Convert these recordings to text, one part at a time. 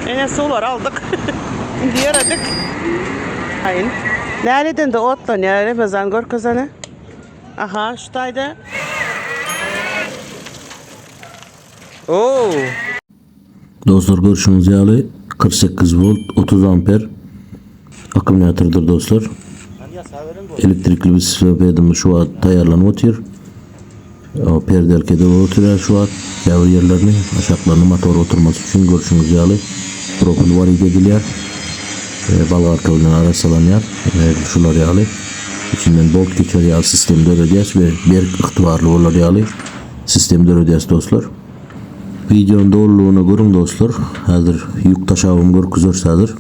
Ene sular aldık. Diyaradık. Ayın. Nereden de otla nere bazan gör kazanı. Aha şuradaydı. Oo. Dostlar görüşünüz yağlı 48 volt 30 amper akümülatördir dostlar. Elektrikli bir sistem şu an ayarlanıp oturuyor. O perdelkede oturuyor şu an. Yavru yerlerini aşağılarını motor oturması için görüşünüz yağlı. Propil var ediliyor. Balgar kavlinin arasalanıyor. Şular yağlı. İçinden bolt geçer yağlı sistemde ödeyeceğiz ve bir ihtivarlı olur yağlı. Sistemde ödeyeceğiz dostlar. Videonun doğruluğunu görün dostlar. Hazır yük taşavım görküzörsadır.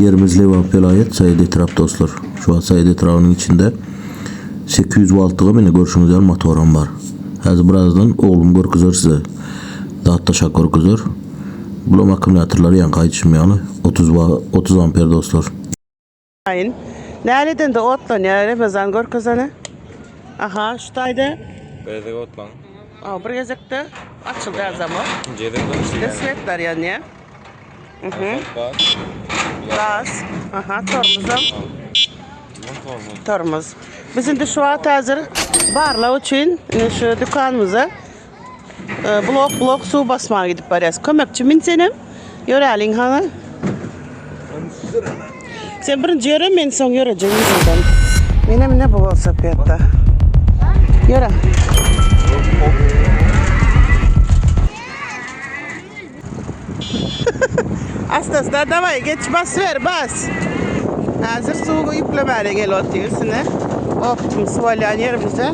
Yerimiz Levant Velayet Said Etraf dostlar. Şu an Said Etraf'ın içinde 800 voltlığı beni görüşünüz yer motorum var. Hazır birazdan oğlum görküzör size. Daha taşak görküzör. Bulam akümülatörleri yan kayıtışmayalı. 30 amper dostlar. Ayın. Nereden de otla nere bazan gör kazanı. Aha şuradaydı. Böyle otlan. Aa buraya çıktı. Açıldı her zaman. Ceden konuştu İşte yani. svetler yani ya. Bak. Gaz. Aha tormuzum. Tormuz. Tormuz. Bizim de şu an hazır barla için şu dükkanımıza blok su basmaya gidip varız. Kömekçi min senim. Yörelin hanı. Sen birinci yöre men son yöreceğim buradan. Benim ne bu olsa piyatta. Yöre. Astaslar davay geç bas ver bas. Hazır su yüklemeye gel otuyor üstüne. Optum su alayan yerimize.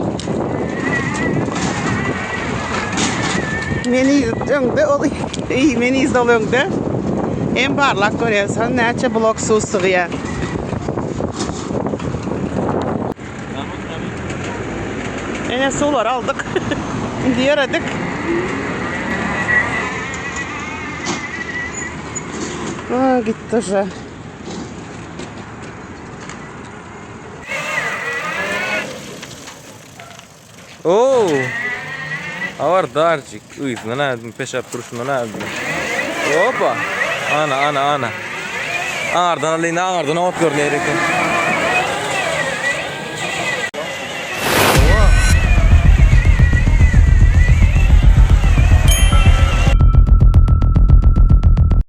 Meni izleyende oluyor. İyi meni izleyende. En parlak görüyorsan neçe blok su sığıyor. Ene sular aldık. Diyaradık. Aa gitti уже. Oo. Avar darcık. Uyuz ne yaptın? Peşap duruşunda ne yaptın? Hoppa. Ana. Ağırdan alayım ağırdan ot gör nereye.